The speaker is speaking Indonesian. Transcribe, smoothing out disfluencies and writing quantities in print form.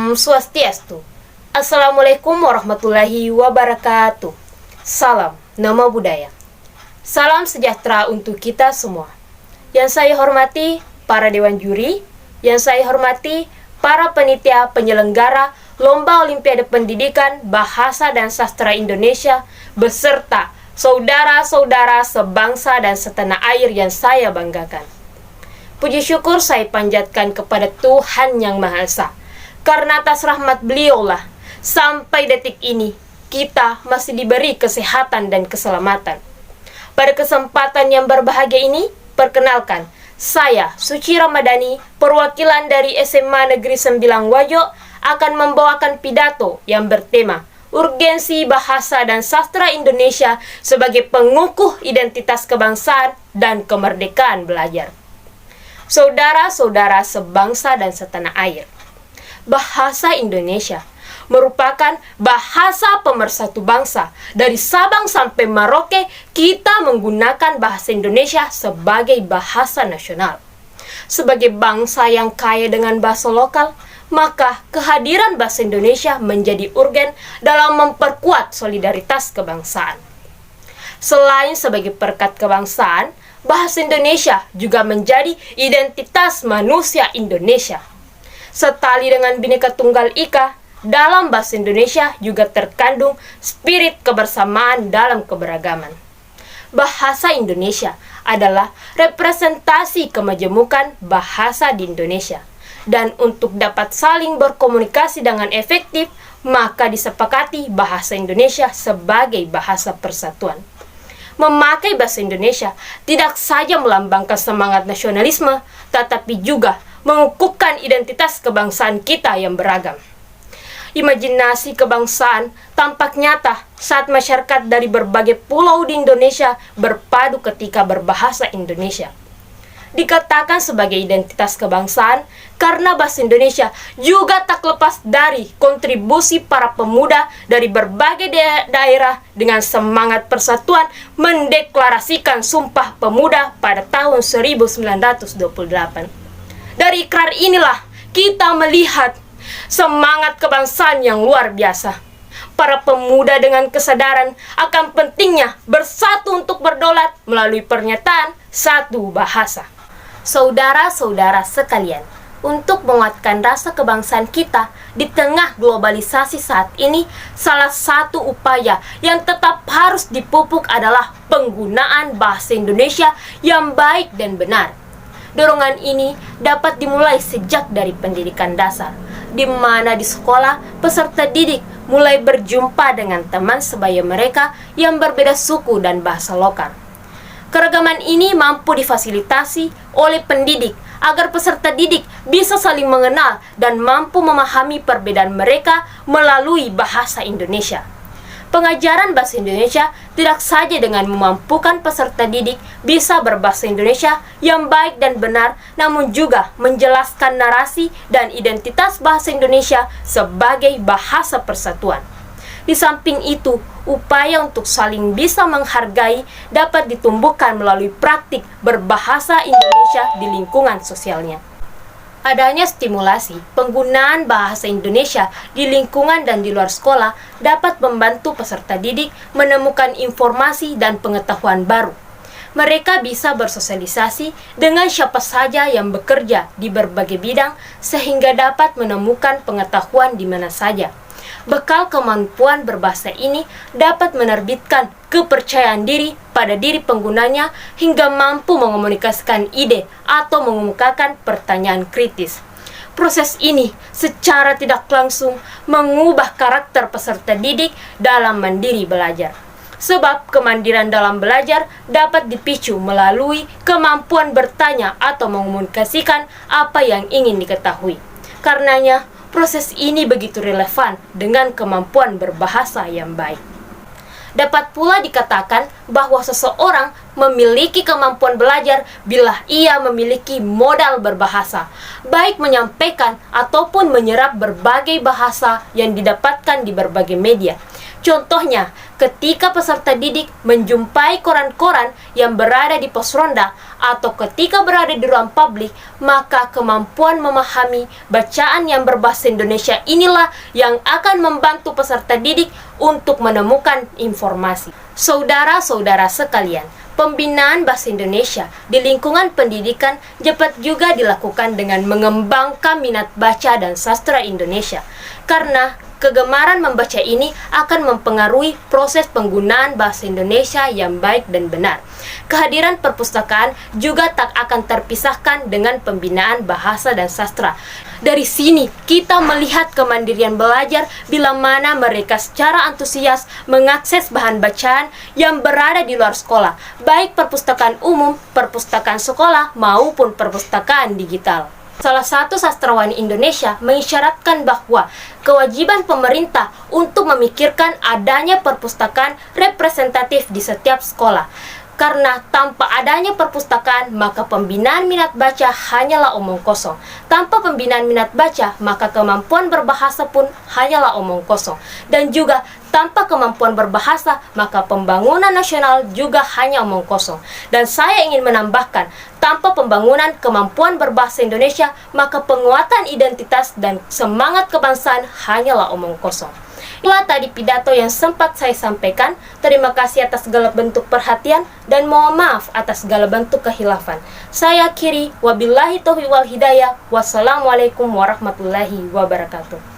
Om Swastiastu. Assalamualaikum warahmatullahi wabarakatuh. Salam Namo Buddhaya. Salam sejahtera untuk kita semua. Yang saya hormati para dewan juri, yang saya hormati para panitia penyelenggara Lomba Olimpiade Pendidikan Bahasa dan Sastra Indonesia beserta saudara-saudara sebangsa dan setanah air yang saya banggakan. Puji syukur saya panjatkan kepada Tuhan Yang Maha Esa. Karena atas rahmat beliaulah, sampai detik ini, kita masih diberi kesehatan dan keselamatan. Pada kesempatan yang berbahagia ini, perkenalkan, saya, Suci Ramadhani, perwakilan dari SMA Negeri 9 Wajo, akan membawakan pidato yang bertema Urgensi Bahasa dan Sastra Indonesia sebagai pengukuh identitas kebangsaan dan kemerdekaan belajar. Saudara-saudara sebangsa dan setanah air, bahasa Indonesia merupakan bahasa pemersatu bangsa. Dari Sabang sampai Merauke, kita menggunakan bahasa Indonesia sebagai bahasa nasional. Sebagai bangsa yang kaya dengan bahasa lokal, maka kehadiran bahasa Indonesia menjadi urgen dalam memperkuat solidaritas kebangsaan. Selain sebagai perekat kebangsaan, bahasa Indonesia juga menjadi identitas manusia Indonesia. Setali dengan Bhinneka Tunggal Ika, dalam bahasa Indonesia juga terkandung spirit kebersamaan dalam keberagaman. Bahasa Indonesia adalah representasi kemajemukan bahasa di Indonesia. Dan untuk dapat saling berkomunikasi dengan efektif, maka disepakati bahasa Indonesia sebagai bahasa persatuan. Memakai bahasa Indonesia tidak saja melambangkan semangat nasionalisme, tetapi juga mengukuhkan identitas kebangsaan kita yang beragam. Imajinasi kebangsaan tampak nyata saat masyarakat dari berbagai pulau di Indonesia berpadu ketika berbahasa Indonesia. Dikatakan sebagai identitas kebangsaan karena bahasa Indonesia juga tak lepas dari kontribusi para pemuda dari berbagai daerah dengan semangat persatuan mendeklarasikan Sumpah Pemuda pada tahun 1928. Dari ikrar inilah kita melihat semangat kebangsaan yang luar biasa. Para pemuda dengan kesadaran akan pentingnya bersatu untuk berdaulat melalui pernyataan satu bahasa. Saudara-saudara sekalian, untuk menguatkan rasa kebangsaan kita di tengah globalisasi saat ini, salah satu upaya yang tetap harus dipupuk adalah penggunaan bahasa Indonesia yang baik dan benar. Dorongan ini dapat dimulai sejak dari pendidikan dasar, di mana di sekolah peserta didik mulai berjumpa dengan teman sebaya mereka yang berbeda suku dan bahasa lokal. Keragaman ini mampu difasilitasi oleh pendidik agar peserta didik bisa saling mengenal dan mampu memahami perbedaan mereka melalui bahasa Indonesia. Pengajaran bahasa Indonesia tidak saja dengan memampukan peserta didik bisa berbahasa Indonesia yang baik dan benar, namun juga menjelaskan narasi dan identitas bahasa Indonesia sebagai bahasa persatuan. Di samping itu, upaya untuk saling bisa menghargai dapat ditumbuhkan melalui praktik berbahasa Indonesia di lingkungan sosialnya. Adanya stimulasi penggunaan bahasa Indonesia di lingkungan dan di luar sekolah dapat membantu peserta didik menemukan informasi dan pengetahuan baru. Mereka bisa bersosialisasi dengan siapa saja yang bekerja di berbagai bidang sehingga dapat menemukan pengetahuan di mana saja. Bekal kemampuan berbahasa ini dapat menerbitkan kepercayaan diri pada diri penggunanya hingga mampu mengomunikasikan ide atau mengemukakan pertanyaan kritis. Proses ini secara tidak langsung mengubah karakter peserta didik dalam mandiri belajar. Sebab kemandirian dalam belajar dapat dipicu melalui kemampuan bertanya atau mengomunikasikan apa yang ingin diketahui. Karenanya, proses ini begitu relevan dengan kemampuan berbahasa yang baik. Dapat pula dikatakan bahwa seseorang memiliki kemampuan belajar bila ia memiliki modal berbahasa, baik menyampaikan ataupun menyerap berbagai bahasa yang didapatkan di berbagai media. Contohnya, ketika peserta didik menjumpai koran-koran yang berada di pos ronda atau ketika berada di ruang publik, maka kemampuan memahami bacaan yang berbahasa Indonesia inilah yang akan membantu peserta didik untuk menemukan informasi. Saudara-saudara sekalian, pembinaan bahasa Indonesia di lingkungan pendidikan dapat juga dilakukan dengan mengembangkan minat baca dan sastra Indonesia. Karena kegemaran membaca ini akan mempengaruhi proses penggunaan bahasa Indonesia yang baik dan benar. Kehadiran perpustakaan juga tak akan terpisahkan dengan pembinaan bahasa dan sastra. Dari sini, kita melihat kemandirian belajar bila mana mereka secara antusias mengakses bahan bacaan yang berada di luar sekolah, baik perpustakaan umum, perpustakaan sekolah, maupun perpustakaan digital. Salah satu sastrawan Indonesia mengisyaratkan bahwa kewajiban pemerintah untuk memikirkan adanya perpustakaan representatif di setiap sekolah. Karena tanpa adanya perpustakaan, maka pembinaan minat baca hanyalah omong kosong. Tanpa pembinaan minat baca, maka kemampuan berbahasa pun hanyalah omong kosong. Dan juga tanpa kemampuan berbahasa, maka pembangunan nasional juga hanya omong kosong. Dan saya ingin menambahkan, tanpa pembangunan kemampuan berbahasa Indonesia, maka penguatan identitas dan semangat kebangsaan hanyalah omong kosong. Inilah tadi pidato yang sempat saya sampaikan. Terima kasih atas segala bentuk perhatian dan mohon maaf atas segala bentuk kehilafan. Saya akhiri, wabillahi taufiq wal hidayah. Wassalamualaikum warahmatullahi wabarakatuh.